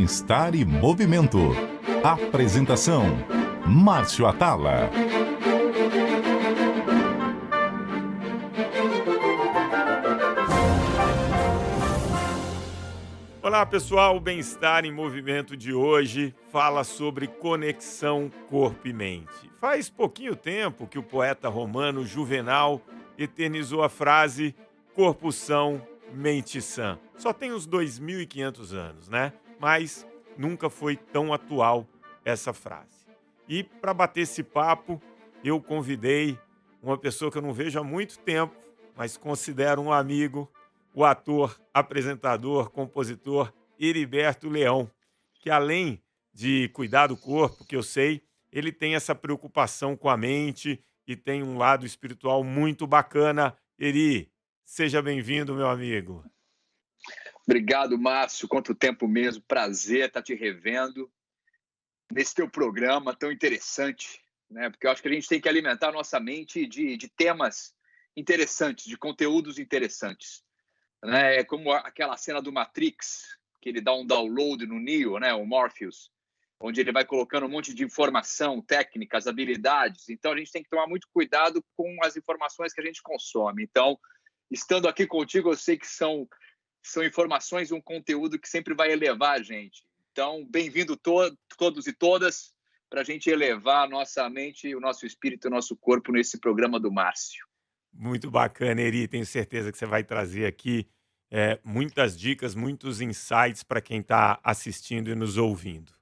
Bem-estar e Movimento. Apresentação: Márcio Atala. Olá pessoal, o Bem-estar em Movimento de hoje fala sobre conexão corpo e mente. Faz pouquinho tempo que o poeta romano Juvenal eternizou a frase corpo são, mente sã. Só tem uns 2.500 anos, né? Mas nunca foi tão atual essa frase. E para bater esse papo, eu convidei uma pessoa que eu não vejo há muito tempo, mas considero um amigo, o ator, apresentador, compositor Heriberto Leão, que além de cuidar do corpo, que eu sei, ele tem essa preocupação com a mente e tem um lado espiritual muito bacana. Eri, seja bem-vindo, meu amigo. Obrigado, Márcio. Quanto tempo mesmo. Prazer estar te revendo nesse teu programa tão interessante, né? Porque eu acho que a gente tem que alimentar a nossa mente de temas interessantes, de conteúdos interessantes, né? É como aquela cena do Matrix, que ele dá um download no Neo, né? O Morpheus, onde ele vai colocando um monte de informação, técnicas, habilidades. Então, a gente tem que tomar muito cuidado com as informações que a gente consome. Então, estando aqui contigo, eu sei que são informações, um conteúdo que sempre vai elevar a gente. Então, bem-vindo todos e todas para a gente elevar a nossa mente, o nosso espírito, o nosso corpo nesse programa do Márcio. Muito bacana, Eri. Tenho certeza que você vai trazer aqui muitas dicas, muitos insights para quem está assistindo e nos ouvindo.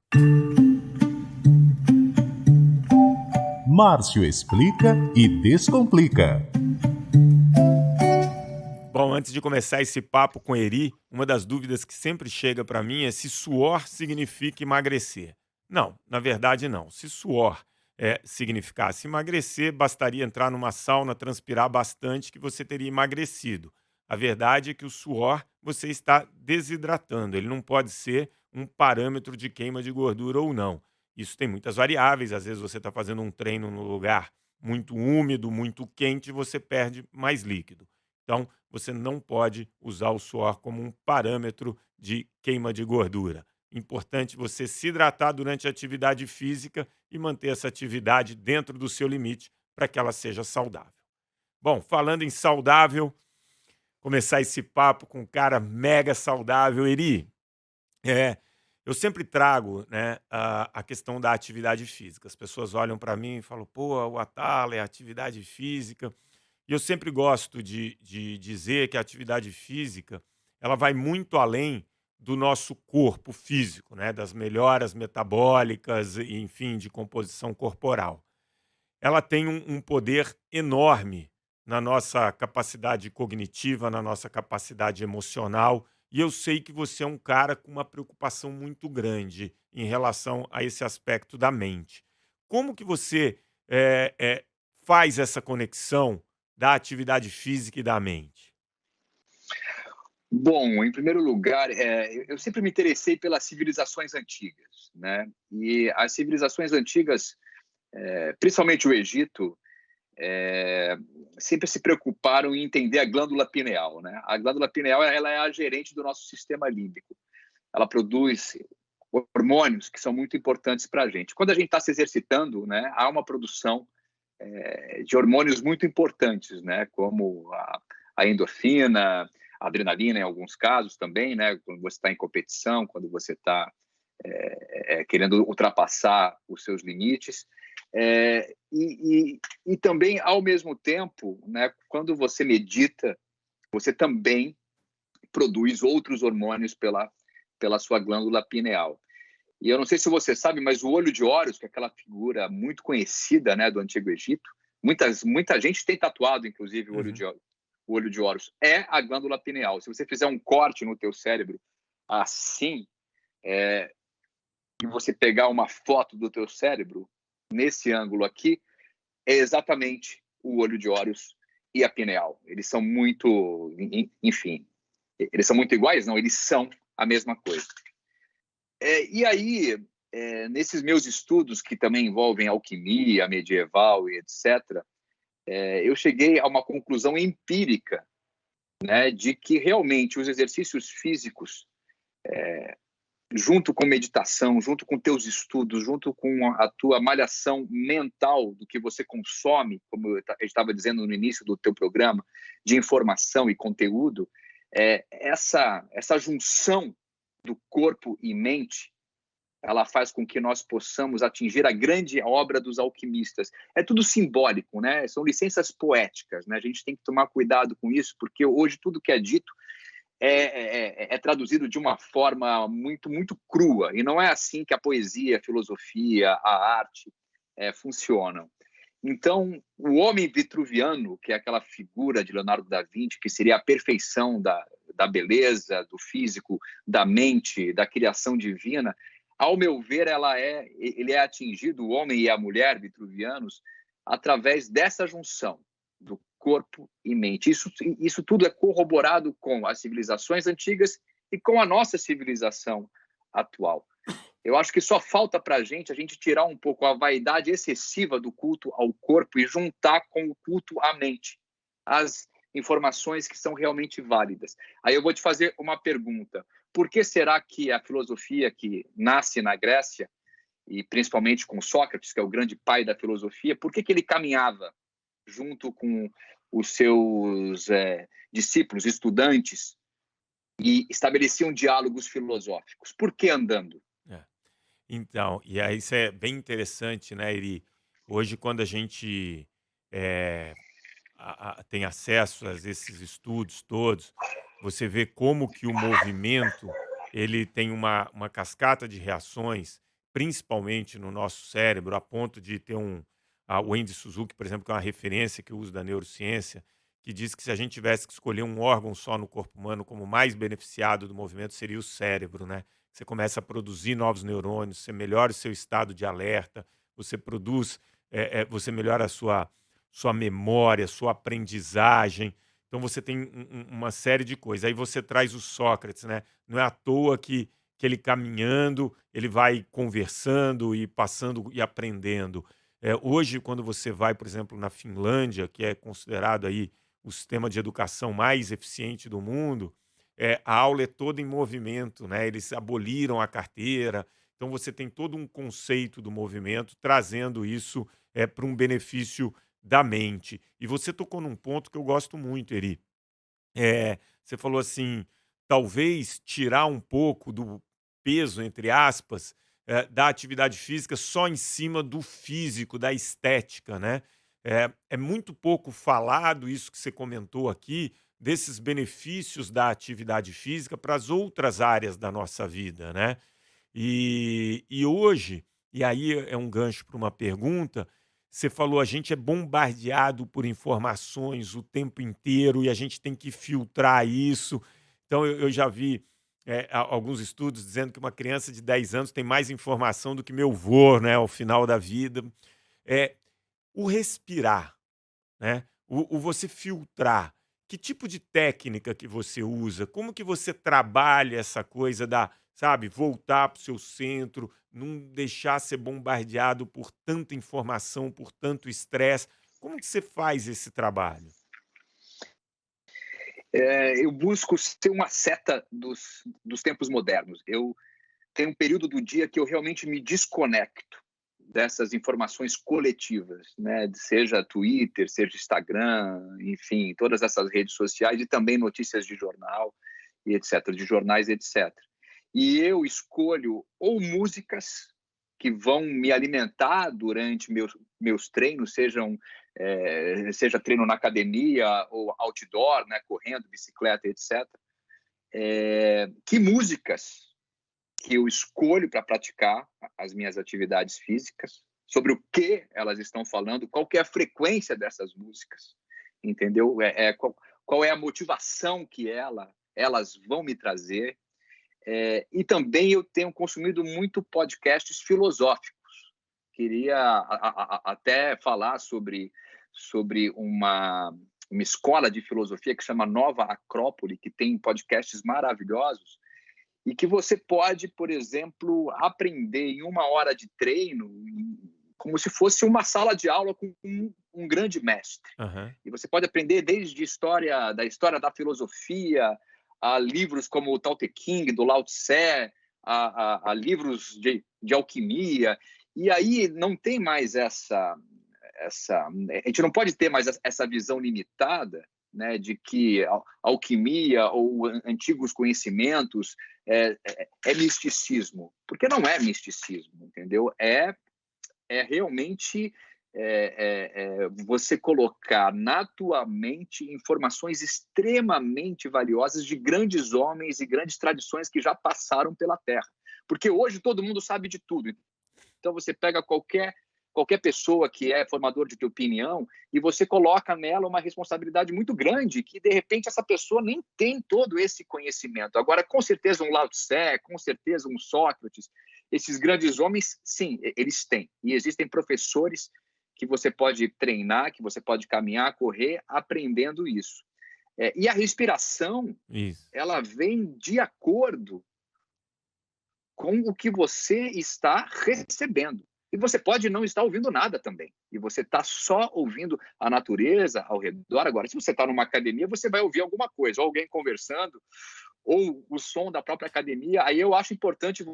Márcio explica e descomplica. Bom, antes de começar esse papo com Eri, uma das dúvidas que sempre chega para mim é se suor significa emagrecer. Não, na verdade não. Se suor significasse emagrecer, bastaria entrar numa sauna, transpirar bastante que você teria emagrecido. A verdade é que o suor você está desidratando. Ele não pode ser um parâmetro de queima de gordura ou não. Isso tem muitas variáveis. Às vezes você está fazendo um treino no lugar muito úmido, muito quente, e você perde mais líquido. Então, você não pode usar o suor como um parâmetro de queima de gordura. Importante você se hidratar durante a atividade física e manter essa atividade dentro do seu limite para que ela seja saudável. Bom, falando em saudável, começar esse papo com um cara mega saudável. Eri, eu sempre trago, né, a questão da atividade física. As pessoas olham para mim e falam, pô, o Atala é atividade física. E eu sempre gosto de dizer que a atividade física ela vai muito além do nosso corpo físico, né? Das melhoras metabólicas, e, enfim, de composição corporal. Ela tem um poder enorme na nossa capacidade cognitiva, na nossa capacidade emocional. E eu sei que você é um cara com uma preocupação muito grande em relação a esse aspecto da mente. Como que você faz essa conexão da atividade física e da mente? Bom, em primeiro lugar, eu sempre me interessei pelas civilizações antigas, né? E as civilizações antigas, principalmente o Egito, sempre se preocuparam em entender a glândula pineal, né? A glândula pineal ela é a gerente do nosso sistema límbico. Ela produz hormônios que são muito importantes para a gente. Quando a gente está se exercitando, né, há uma produção de hormônios muito importantes, né, como a endorfina, a adrenalina em alguns casos também, né, quando você está em competição, quando você está querendo ultrapassar os seus limites. E também, ao mesmo tempo, né, quando você medita, você também produz outros hormônios pela sua glândula pineal. E eu não sei se você sabe, mas o olho de Horus, que é aquela figura muito conhecida, né, do Antigo Egito, muita gente tem tatuado, inclusive, o olho de Horus, é a glândula pineal. Se você fizer um corte no teu cérebro assim, e você pegar uma foto do teu cérebro, nesse ângulo aqui, é exatamente o olho de Horus e a pineal. Eles são muito, enfim, eles são muito iguais? Não, eles são a mesma coisa. E aí, nesses meus estudos, que também envolvem alquimia medieval e etc., eu cheguei a uma conclusão empírica, né, de que realmente os exercícios físicos junto com meditação, junto com teus estudos, junto com a tua malhação mental do que você consome, como eu estava dizendo no início do teu programa, de informação e conteúdo, essa junção do corpo e mente, ela faz com que nós possamos atingir a grande obra dos alquimistas. É tudo simbólico, né? São licenças poéticas, né? A gente tem que tomar cuidado com isso, porque hoje tudo que é dito é traduzido de uma forma muito, muito crua, e não é assim que a poesia, a filosofia, a arte funcionam. Então, o homem vitruviano, que é aquela figura de Leonardo da Vinci, que seria a perfeição da beleza, do físico, da mente, da criação divina, ao meu ver, ele é atingido, o homem e a mulher vitruvianos, através dessa junção do corpo e mente. Isso tudo é corroborado com as civilizações antigas e com a nossa civilização atual. Eu acho que só falta para a gente tirar um pouco a vaidade excessiva do culto ao corpo e juntar com o culto à mente, as informações que são realmente válidas. Aí eu vou te fazer uma pergunta. Por que será que a filosofia que nasce na Grécia, e principalmente com Sócrates, que é o grande pai da filosofia, por que ele caminhava junto com os seus discípulos, estudantes, e estabeleciam diálogos filosóficos? Por que andando? Então, e aí isso é bem interessante, né, Iri? Hoje, quando a gente eh, tem acesso a esses estudos todos, você vê como que o movimento ele tem uma cascata de reações, principalmente no nosso cérebro, a ponto de ter o Andy Suzuki, por exemplo, que é uma referência que eu uso da neurociência, que diz que se a gente tivesse que escolher um órgão só no corpo humano como mais beneficiado do movimento, seria o cérebro, né? Você começa a produzir novos neurônios, você melhora o seu estado de alerta, você produz, você melhora a sua memória, sua aprendizagem. Então você tem uma série de coisas. Aí você traz o Sócrates, né? Não é à toa que ele caminhando, ele vai conversando e passando e aprendendo. Hoje, quando você vai, por exemplo, na Finlândia, que é considerado aí o sistema de educação mais eficiente do mundo, a aula é toda em movimento, né? Eles aboliram a carteira. Então você tem todo um conceito do movimento, trazendo isso para um benefício da mente. E você tocou num ponto que eu gosto muito, Eri. Você falou assim, talvez tirar um pouco do peso, entre aspas, da atividade física só em cima do físico, da estética, né? É muito pouco falado isso que você comentou aqui, desses benefícios da atividade física para as outras áreas da nossa vida, né? E hoje, e aí é um gancho para uma pergunta, você falou, a gente é bombardeado por informações o tempo inteiro e a gente tem que filtrar isso. Então, eu já vi alguns estudos dizendo que uma criança de 10 anos tem mais informação do que meu vô, né, ao final da vida. É, o respirar, né? O você filtrar. Que tipo de técnica que você usa? Como que você trabalha essa coisa da, sabe, voltar para o seu centro, não deixar ser bombardeado por tanta informação, por tanto estresse? Como que você faz esse trabalho? Eu busco ser uma seta dos tempos modernos. Eu tenho um período do dia que eu realmente me desconecto dessas informações coletivas, né? Seja Twitter, seja Instagram, enfim, todas essas redes sociais e também notícias de jornal e etc, de jornais, etc. E eu escolho ou músicas que vão me alimentar durante meus treinos, seja treino na academia ou outdoor, né, correndo, bicicleta, etc. Que músicas que eu escolho para praticar as minhas atividades físicas, sobre o que elas estão falando, qual que é a frequência dessas músicas, entendeu? Qual é a motivação que elas vão me trazer. E também eu tenho consumido muito podcasts filosóficos. Queria até falar sobre uma escola de filosofia que chama Nova Acrópole, que tem podcasts maravilhosos, e que você pode, por exemplo, aprender em 1 hora de treino, como se fosse uma sala de aula com um grande mestre. Aham. E você pode aprender desde da história da filosofia, a livros como o Tao Te Ching, do Lao Tse, a livros de alquimia, e aí não tem mais essa. A gente não pode ter mais essa visão limitada, né, de que a alquimia ou antigos conhecimentos é misticismo, porque não é misticismo, entendeu? É realmente você colocar na tua mente informações extremamente valiosas de grandes homens e grandes tradições que já passaram pela Terra. Porque hoje todo mundo sabe de tudo. Então você pega qualquer pessoa que é formador de opinião e você coloca nela uma responsabilidade muito grande que, de repente, essa pessoa nem tem todo esse conhecimento. Agora, com certeza, um Lao Tse, com certeza, um Sócrates, esses grandes homens, sim, eles têm. E existem professores que você pode treinar, que você pode caminhar, correr, aprendendo isso. E a respiração, Isso. ela vem de acordo com o que você está recebendo. E você pode não estar ouvindo nada também. E você está só ouvindo a natureza ao redor. Agora, se você está numa academia, você vai ouvir alguma coisa, ou alguém conversando, ou o som da própria academia. Aí eu acho importante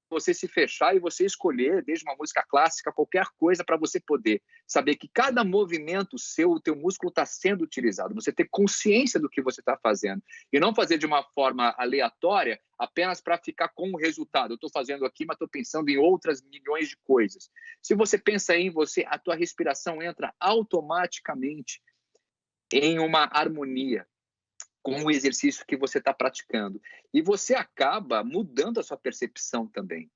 você se fechar e você escolher, desde uma música clássica, qualquer coisa, para você poder saber que cada movimento seu, o teu músculo está sendo utilizado. Você ter consciência do que você está fazendo. E não fazer de uma forma aleatória, apenas para ficar com o resultado. Eu estou fazendo aqui, mas estou pensando em outras milhões de coisas. Se você pensa em você, a tua respiração entra automaticamente em uma harmonia com o exercício que você está praticando. E você acaba mudando a sua percepção também.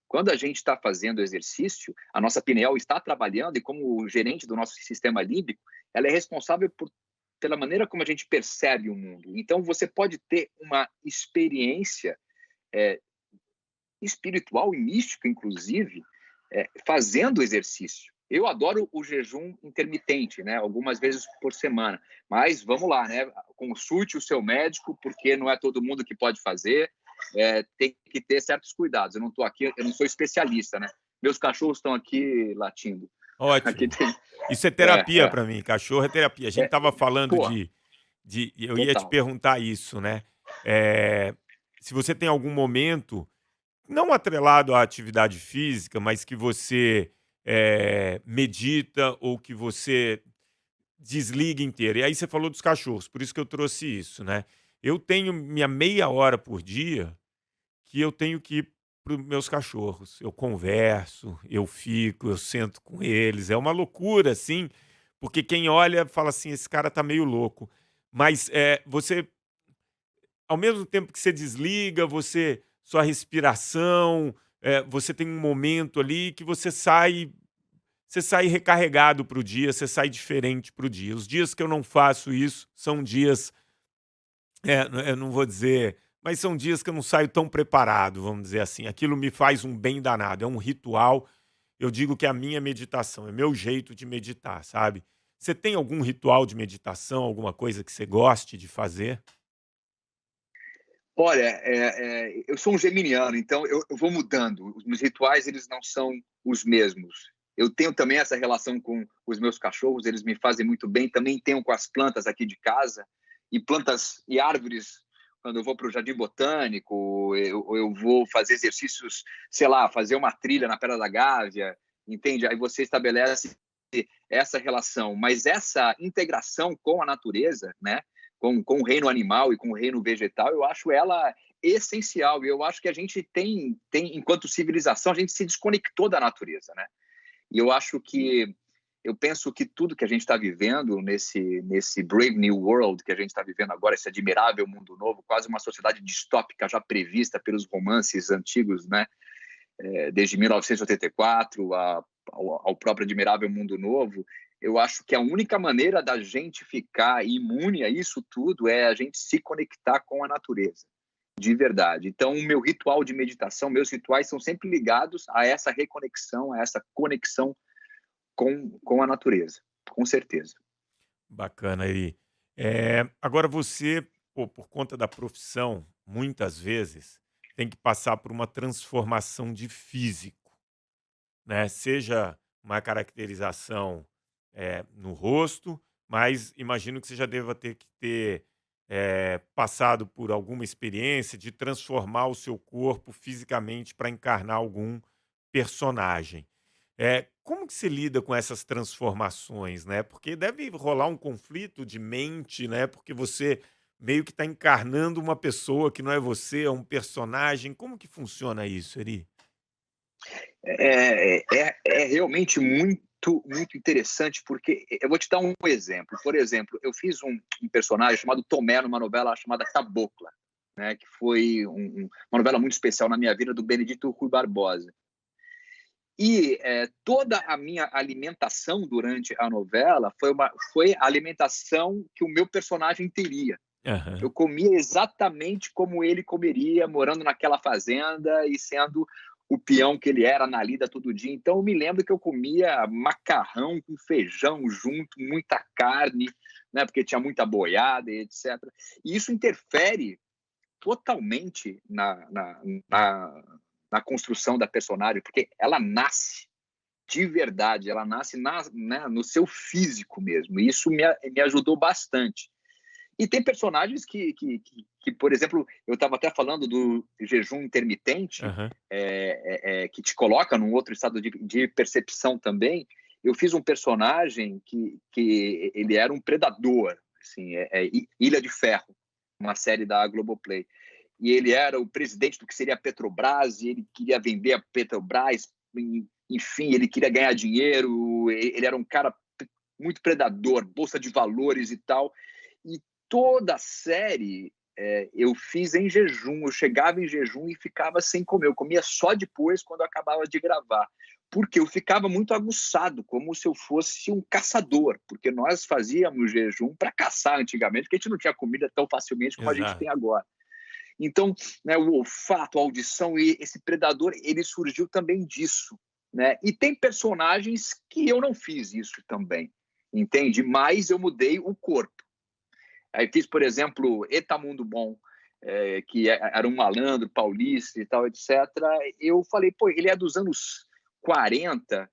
Quando a gente está fazendo exercício, a nossa pineal está trabalhando e como gerente do nosso sistema límbico, ela é responsável pela maneira como a gente percebe o mundo. Então, você pode ter uma experiência espiritual e mística, inclusive, fazendo exercício. Eu adoro o jejum intermitente, né? Algumas vezes por semana. Mas vamos lá, né? Consulte o seu médico, porque não é todo mundo que pode fazer. Tem que ter certos cuidados. Eu não estou aqui, eu não sou especialista, né? Meus cachorros estão aqui latindo. Aqui Ótimo. tem. Isso é É, terapia para mim, cachorro é terapia. A gente é, estava falando pô, de eu ia te total. perguntar isso, né, se você tem algum momento, não atrelado à atividade física, mas que você, medita ou que você desliga inteiro. E aí você falou dos cachorros, por isso que eu trouxe isso, né. Eu tenho minha meia hora por dia que eu tenho que ir para os meus cachorros. Eu converso, eu fico, eu sento com eles. É uma loucura, assim, porque quem olha fala assim: esse cara tá meio louco. Mas você, ao mesmo tempo que você desliga, sua respiração, você tem um momento ali que você sai recarregado para o dia, você sai diferente para o dia. Os dias que eu não faço isso são dias eu não vou dizer, mas são dias que eu não saio tão preparado, vamos dizer assim. Aquilo me faz um bem danado, é um ritual. Eu digo que é a minha meditação, é meu jeito de meditar, sabe. Você tem algum ritual de meditação, alguma coisa que você goste de fazer? Olha, eu sou um geminiano, então eu vou mudando. Os meus rituais, eles não são os mesmos. Eu tenho também essa relação com os meus cachorros, eles me fazem muito bem. Também tenho com as plantas aqui de casa, e plantas e árvores, quando eu vou para o jardim botânico, eu vou fazer exercícios, sei lá, fazer uma trilha na Pedra da Gávea, entende? Aí você estabelece essa relação, mas essa integração com a natureza, né? Com o reino animal e com o reino vegetal, eu acho ela essencial. E eu acho que a gente enquanto civilização, a gente se desconectou da natureza, né? E eu penso que tudo que a gente está vivendo nesse Brave New World que a gente está vivendo agora, esse admirável mundo novo, quase uma sociedade distópica já prevista pelos romances antigos, né? Desde 1984 ao próprio admirável mundo novo, eu acho que a única maneira da gente ficar imune a isso tudo é a gente se conectar com a natureza, de verdade. Então, o meu ritual de meditação, meus rituais são sempre ligados a essa reconexão, a essa conexão com a natureza, com certeza. Bacana aí. Agora você, pô, por conta da profissão, muitas vezes tem que passar por uma transformação de físico, né? Seja uma caracterização no rosto, mas imagino que você já deva ter que ter passado por alguma experiência de transformar o seu corpo fisicamente para encarnar algum personagem. Como que se lida com essas transformações, né? Porque deve rolar um conflito de mente, né? Porque você meio que está encarnando uma pessoa que não é você, é um personagem. Como que funciona isso, Eri? É realmente muito interessante, porque eu vou te dar um exemplo. Por exemplo, eu fiz um personagem chamado Tomé numa novela chamada Cabocla, né, que foi uma novela muito especial na minha vida, do Benedito Rui Barbosa. E toda a minha alimentação durante a novela foi a alimentação que o meu personagem teria. Eu Aham. comia exatamente como ele comeria, morando naquela fazenda e sendo o peão que ele era na lida todo dia. Então, eu me lembro que eu comia macarrão com feijão junto, muita carne, né, porque tinha muita boiada e etc. E isso interfere totalmente na construção da personagem, porque ela nasce de verdade, ela nasce né, no seu físico mesmo. E isso me ajudou bastante. E tem personagens que por exemplo, eu estava até falando do jejum intermitente, Aham. que te coloca num outro estado de percepção também. Eu fiz um personagem que ele era um predador, assim, Ilha de Ferro, uma série da Globoplay. E ele era o presidente do que seria a Petrobras, e ele queria vender a Petrobras, enfim, ele queria ganhar dinheiro, ele era um cara muito predador, bolsa de valores e tal. E toda a série eu fiz em jejum. Eu chegava em jejum e ficava sem comer. Eu comia só depois, quando eu acabava de gravar. Porque eu ficava muito aguçado, como se eu fosse um caçador. Porque nós fazíamos jejum para caçar antigamente, porque a gente não tinha comida tão facilmente como a gente Exato. tem agora. Então, né, o olfato, a audição, e esse predador, ele surgiu também disso. Né? E tem personagens que eu não fiz isso também, entende? Mas eu mudei o corpo. Aí fiz, por exemplo, Etamundo Bom, que era um malandro paulista e tal, etc. Eu falei, pô, ele é dos anos 40,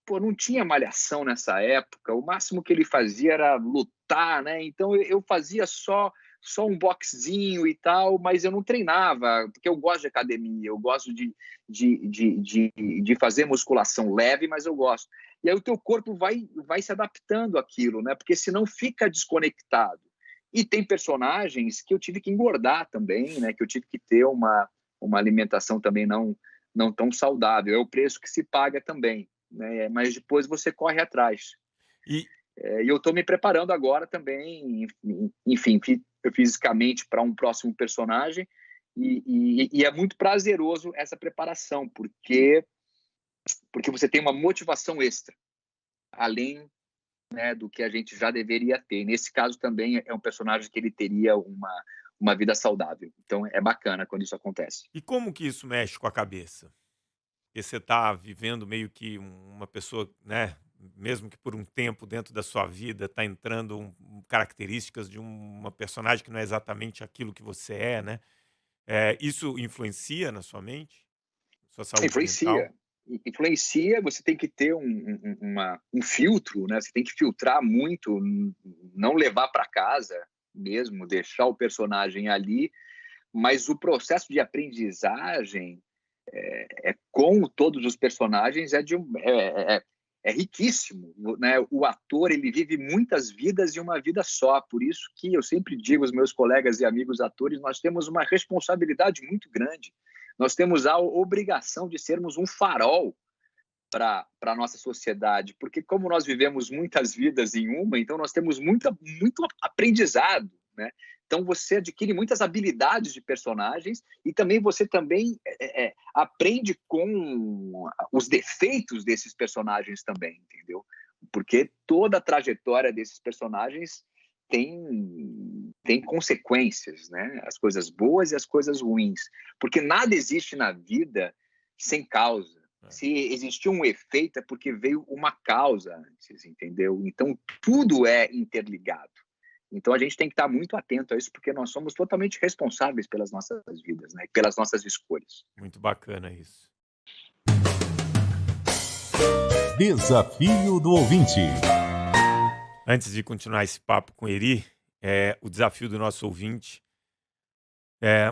pô, não tinha malhação nessa época, o máximo que ele fazia era lutar, né? Então eu fazia só um boxezinho e tal, mas eu não treinava, porque eu gosto de academia, eu gosto de fazer musculação leve, mas eu gosto. E aí o teu corpo vai se adaptando àquilo, né? Porque senão fica desconectado. E tem personagens que eu tive que engordar também, né? Que eu tive que ter uma alimentação também não tão saudável. É o preço que se paga também, né? Mas depois você corre atrás. E, E eu estou me preparando agora também, enfim, fisicamente para um próximo personagem. E é muito prazeroso essa preparação, porque você tem uma motivação extra, além, né, do que a gente já deveria ter. Nesse caso também é um personagem que ele teria uma vida saudável. Então é bacana quando isso acontece. e como que isso mexe com a cabeça? Porque você está vivendo meio que uma pessoa, né, mesmo que por um tempo dentro da sua vida, está entrando características de uma personagem que não é exatamente aquilo que você é, né? Isso influencia na sua mente, sua saúde mental? Influencia, você tem que ter um filtro, né? Você tem que filtrar muito, não levar para casa mesmo, deixar o personagem ali, mas o processo de aprendizagem com todos os personagens é riquíssimo, né? O ator, ele vive muitas vidas em uma vida só, por isso que eu sempre digo aos meus colegas e amigos atores, nós temos uma responsabilidade muito grande, nós temos a obrigação de sermos um farol para a nossa sociedade, porque como nós vivemos muitas vidas em uma, então nós temos muito aprendizado, né? Então você adquire muitas habilidades de personagens e também você também aprende com os defeitos desses personagens também, entendeu? Porque toda a trajetória desses personagens tem consequências, né? As coisas boas e as coisas ruins, porque nada existe na vida sem causa. É. Se existiu um efeito é porque veio uma causa antes, entendeu? Então tudo é interligado. Então a gente tem que estar muito atento a isso, porque nós somos totalmente responsáveis pelas nossas vidas, né? Pelas nossas escolhas. Muito bacana isso. Desafio do ouvinte. Antes de continuar esse papo com o Eri, o desafio do nosso ouvinte.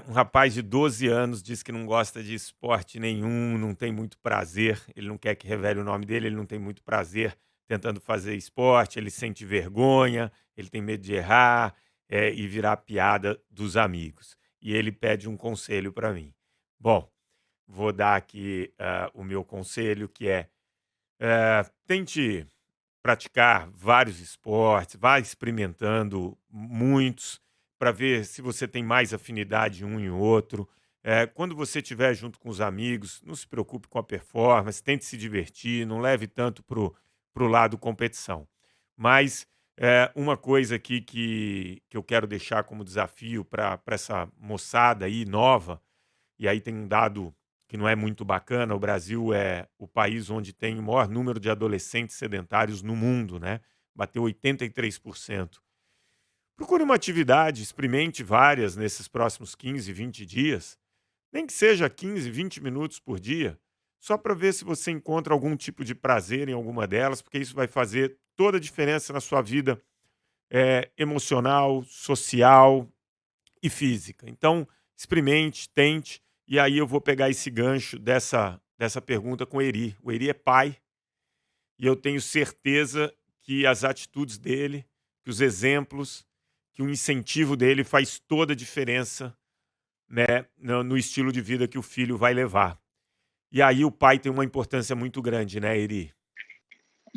Um rapaz de 12 anos diz que não gosta de esporte nenhum, não tem muito prazer, ele não quer que revele o nome dele, ele não tem muito prazer tentando fazer esporte, ele sente vergonha, ele tem medo de errar, e virar piada dos amigos. E ele pede um conselho para mim. Bom, vou dar aqui o meu conselho, que tente praticar vários esportes, vá experimentando muitos para ver se você tem mais afinidade em um e outro. Quando você estiver junto com os amigos, não se preocupe com a performance, tente se divertir, não leve tanto para o lado competição. Mas uma coisa aqui que eu quero deixar como desafio para essa moçada aí nova, e aí tem um dado que não é muito bacana: o Brasil é o país onde tem o maior número de adolescentes sedentários no mundo, né? Bateu 83%. Procure uma atividade, experimente várias nesses próximos 15, 20 dias, nem que seja 15, 20 minutos por dia, só para ver se você encontra algum tipo de prazer em alguma delas, porque isso vai fazer toda a diferença na sua vida emocional, social e física. Então, experimente, tente, e aí eu vou pegar esse gancho dessa pergunta com o Eri. O Eri é pai, e eu tenho certeza que as atitudes dele, que os exemplos, que o incentivo dele faz toda a diferença, né, no estilo de vida que o filho vai levar. E aí o pai tem uma importância muito grande, né, Eri?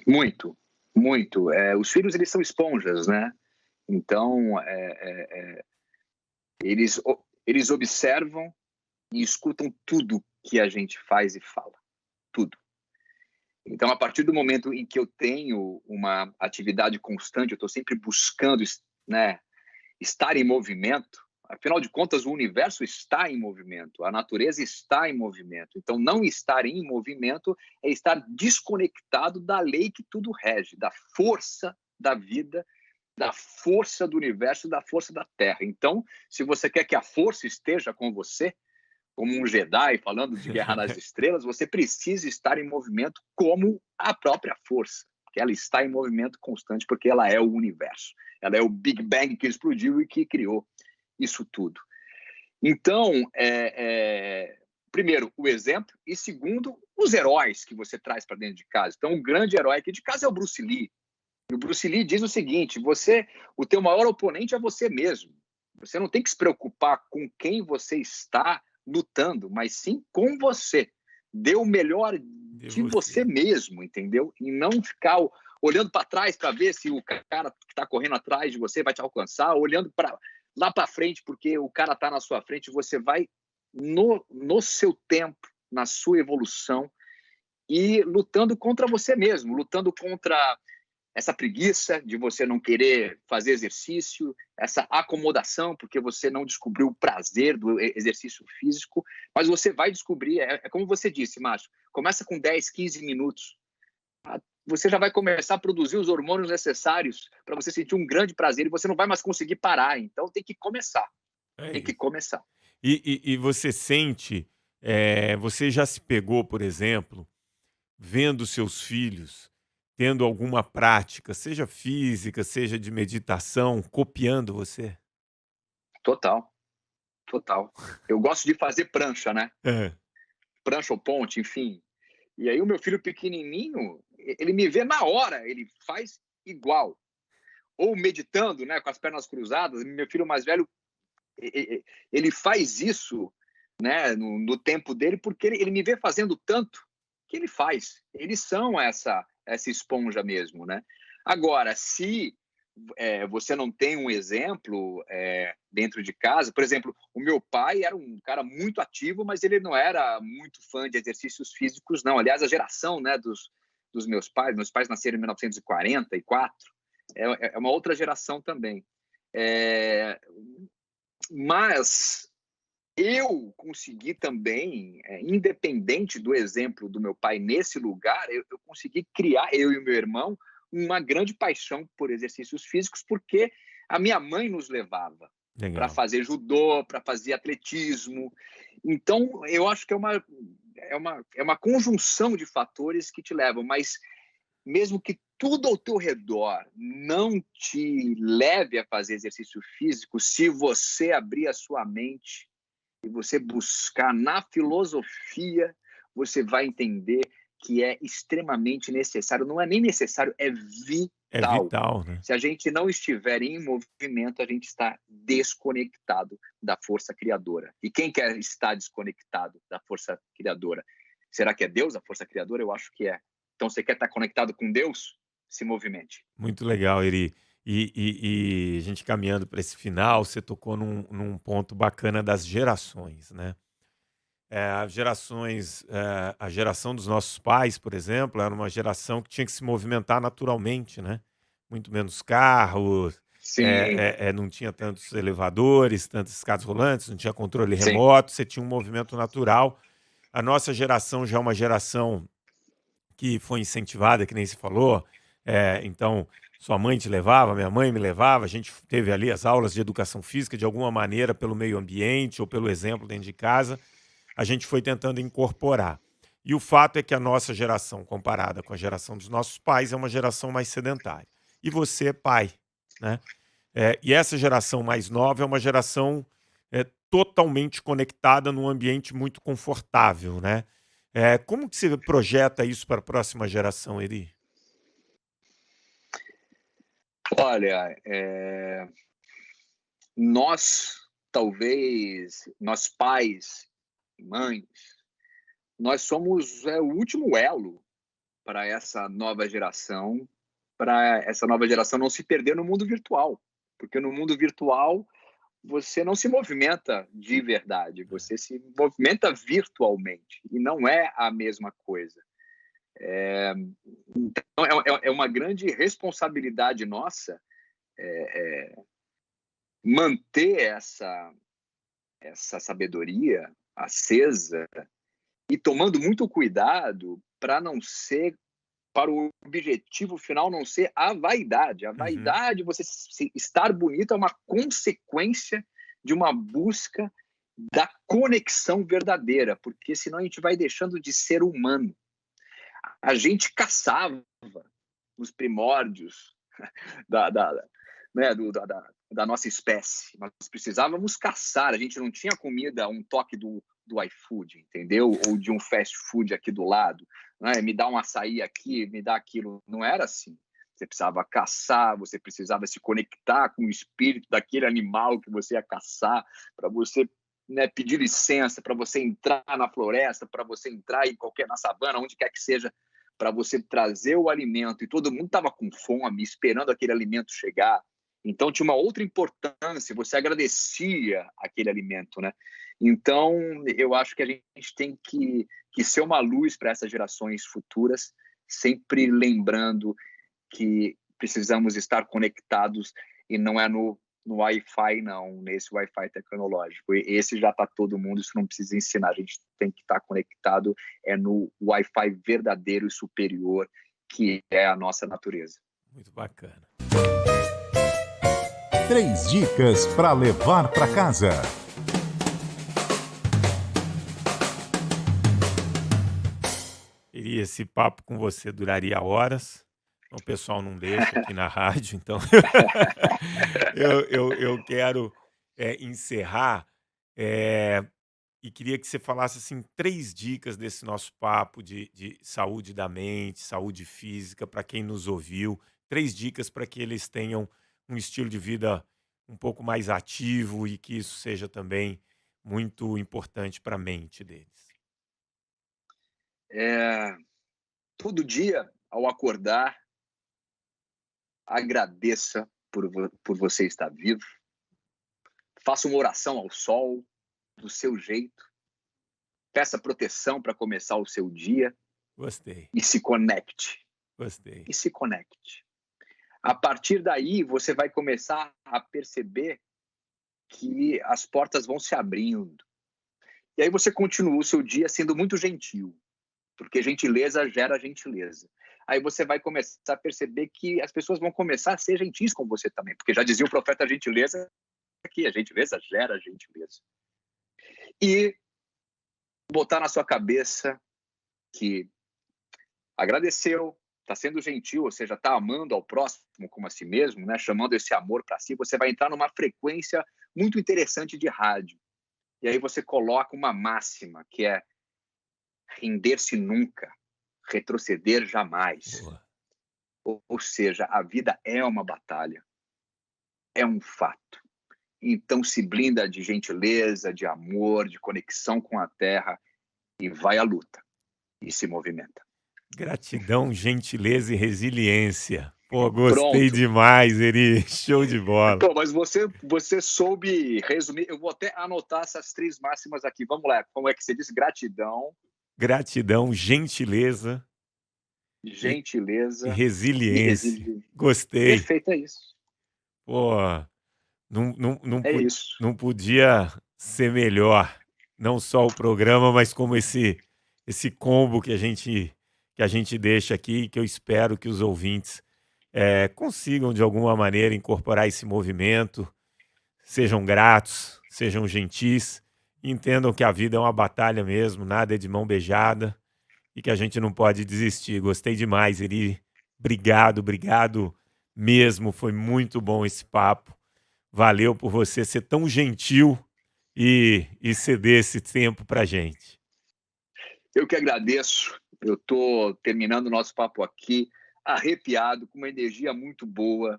Muito, muito. Os filhos, eles são esponjas, né? Então, eles observam e escutam tudo que a gente faz e fala. Tudo. Então, a partir do momento em que eu tenho uma atividade constante, eu estou sempre buscando, né, estar em movimento. Afinal de contas, o universo está em movimento, a natureza está em movimento. Então, não estar em movimento é estar desconectado da lei que tudo rege, da força da vida, da força do universo, da força da Terra. Então, se você quer que a força esteja com você, como um Jedi falando de Guerra nas Estrelas, você precisa estar em movimento como a própria força, que ela está em movimento constante porque ela é o universo. Ela é o Big Bang que explodiu e que criou isso tudo. Então, primeiro, o exemplo, e segundo, os heróis que você traz para dentro de casa. Então, o grande herói aqui de casa é o Bruce Lee. E o Bruce Lee diz o seguinte: o teu maior oponente é você mesmo. Você não tem que se preocupar com quem você está lutando, mas sim com você. Dê o melhor de você mesmo, entendeu? E não ficar olhando para trás para ver se o cara que está correndo atrás de você vai te alcançar, olhando lá para frente porque o cara está na sua frente. Você vai no seu tempo, na sua evolução, e lutando contra você mesmo, lutando contra essa preguiça de você não querer fazer exercício, essa acomodação porque você não descobriu o prazer do exercício físico, mas você vai descobrir, como você disse, Márcio, começa com 10, 15 minutos, você já vai começar a produzir os hormônios necessários para você sentir um grande prazer e você não vai mais conseguir parar, então tem que começar, tem que começar. E você sente, você já se pegou, por exemplo, vendo seus filhos tendo alguma prática, seja física, seja de meditação, copiando você? Total, total. Eu gosto de fazer prancha, né? É. Prancha ou ponte, enfim. E aí o meu filho pequenininho, ele me vê na hora, ele faz igual. Ou meditando, né, com as pernas cruzadas. Meu filho mais velho, ele faz isso, né, no tempo dele, porque ele me vê fazendo tanto que ele faz. Eles são essa esponja mesmo, né? Agora, se você não tem um exemplo dentro de casa, por exemplo, o meu pai era um cara muito ativo, mas ele não era muito fã de exercícios físicos, não. Aliás, a geração, né, dos meus pais nasceram em 1944, é uma outra geração também. Mas eu consegui também, independente do exemplo do meu pai nesse lugar, eu consegui criar, eu e o meu irmão, uma grande paixão por exercícios físicos, porque a minha mãe nos levava para fazer judô, para fazer atletismo. Então, eu acho que é uma conjunção de fatores que te levam, mas mesmo que tudo ao teu redor não te leve a fazer exercício físico, se você abrir a sua mente e você buscar na filosofia, você vai entender que é extremamente necessário. Não é nem necessário, é É vital. vital, né? Se a gente não estiver em movimento, a gente está desconectado da força criadora. E quem quer estar desconectado da força criadora? Será que é Deus a força criadora? Eu acho que é. Então, você quer estar conectado com Deus? Se movimente. Muito legal, Eri. E a gente caminhando para esse final, você tocou num ponto bacana das gerações, né? A geração dos nossos pais, por exemplo, era uma geração que tinha que se movimentar naturalmente, né? Muito menos carros, Sim, não tinha tantos elevadores, tantas escadas rolantes, não tinha controle sim, remoto, você tinha um movimento natural. A nossa geração já é uma geração que foi incentivada, que nem se falou. Então, sua mãe te levava, minha mãe me levava, a gente teve ali as aulas de educação física, de alguma maneira, pelo meio ambiente ou pelo exemplo dentro de casa, a gente foi tentando incorporar. E o fato é que a nossa geração, comparada com a geração dos nossos pais, é uma geração mais sedentária. E você é pai, né? E essa geração mais nova é uma geração totalmente conectada num ambiente muito confortável, né? Como que você projeta isso para a próxima geração, Eri? olha, nós pais, mães, nós somos o último elo para essa nova geração, não se perder no mundo virtual, porque no mundo virtual você não se movimenta de verdade, você se movimenta virtualmente, e não é a mesma coisa. Então, é uma grande responsabilidade nossa manter essa sabedoria acesa e tomando muito cuidado para não ser, para o objetivo final não ser a vaidade. A Uhum. vaidade, você estar bonito, é uma consequência de uma busca da conexão verdadeira, porque senão a gente vai deixando de ser humano. A gente caçava nos primórdios da, da, né, da nossa espécie. Nós precisávamos caçar, a gente não tinha comida, um toque do iFood, entendeu? Ou de um fast food aqui do lado. Né? Me dá um açaí aqui, me dá aquilo. Não era assim. Você precisava caçar, você precisava se conectar com o espírito daquele animal que você ia caçar, para você, né, pedir licença, para você entrar na floresta, para você entrar na savana, onde quer que seja, para você trazer o alimento. E todo mundo estava com fome, esperando aquele alimento chegar. Então tinha uma outra importância, você agradecia aquele alimento, né? Então eu acho que a gente tem que ser uma luz para essas gerações futuras, sempre lembrando que precisamos estar conectados, e não é no Wi-Fi, não, nesse Wi-Fi tecnológico. Esse já está todo mundo, isso não precisa ensinar, a gente tem que estar conectado no Wi-Fi verdadeiro e superior, que é a nossa natureza. Muito bacana. 3 dicas para levar para casa. Esse papo com você duraria horas. O pessoal não deixa aqui na rádio, então eu quero encerrar e queria que você falasse assim 3 dicas desse nosso papo de saúde da mente, saúde física, para quem nos ouviu. 3 dicas para que eles tenham um estilo de vida um pouco mais ativo e que isso seja também muito importante para a mente deles. Todo dia, ao acordar, agradeça por você estar vivo. Faça uma oração ao sol, do seu jeito. Peça proteção para começar o seu dia Gostei, e se conecte. gostei. E se conecte. A partir daí, você vai começar a perceber que as portas vão se abrindo. E aí você continua o seu dia sendo muito gentil, porque gentileza gera gentileza. Aí você vai começar a perceber que as pessoas vão começar a ser gentis com você também, porque já dizia o profeta gentileza, que a gentileza gera gentileza. E botar na sua cabeça que agradeceu, está sendo gentil, ou seja, está amando ao próximo como a si mesmo, né? Chamando esse amor para si, você vai entrar numa frequência muito interessante de rádio. E aí você coloca uma máxima, que é render-se nunca, retroceder jamais. Boa. Ou seja, a vida é uma batalha, é um fato. Então se blinda de gentileza, de amor, de conexão com a terra e vai à luta e se movimenta. Gratidão, gentileza e resiliência. Pô, gostei Pronto. demais, Eri. Show de bola. Pô, mas você soube resumir. Eu vou até anotar essas 3 máximas aqui. Vamos lá. Como é que você disse? Gratidão, Gratidão, gentileza e gentileza e resiliência. resiliência. Gostei. Perfeito, é isso. Pô, É isso. não podia ser melhor. Não só o programa, mas como esse combo que a gente deixa aqui, que eu espero que os ouvintes consigam, de alguma maneira, incorporar esse movimento, sejam gratos, sejam gentis, entendam que a vida é uma batalha mesmo, nada é de mão beijada e que a gente não pode desistir. Gostei demais, Eri. Obrigado mesmo. Foi muito bom esse papo. Valeu por você ser tão gentil e ceder esse tempo pra gente. Eu que agradeço. Eu estou terminando o nosso papo aqui, arrepiado, com uma energia muito boa.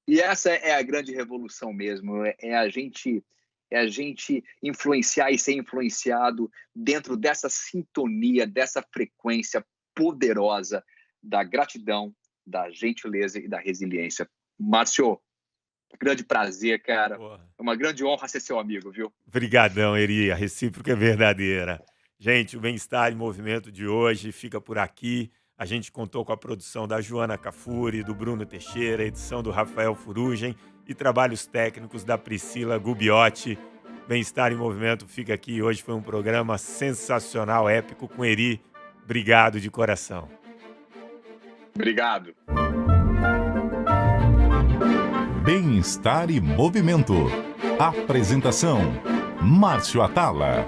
E essa é a grande revolução mesmo, é a gente influenciar e ser influenciado dentro dessa sintonia, dessa frequência poderosa da gratidão, da gentileza e da resiliência. Márcio, grande prazer, cara. Boa. É uma grande honra ser seu amigo, viu? Obrigadão, Eri. A recíproca é verdadeira. Gente, o Bem-Estar em Movimento de hoje fica por aqui. A gente contou com a produção da Joana Cafuri, do Bruno Teixeira, edição do Rafael Furugem e trabalhos técnicos da Priscila Gubiotti. Bem-Estar em Movimento fica aqui. Hoje foi um programa sensacional, épico com Eri. Obrigado de coração. Obrigado. Bem-Estar e Movimento. Apresentação: Márcio Atala.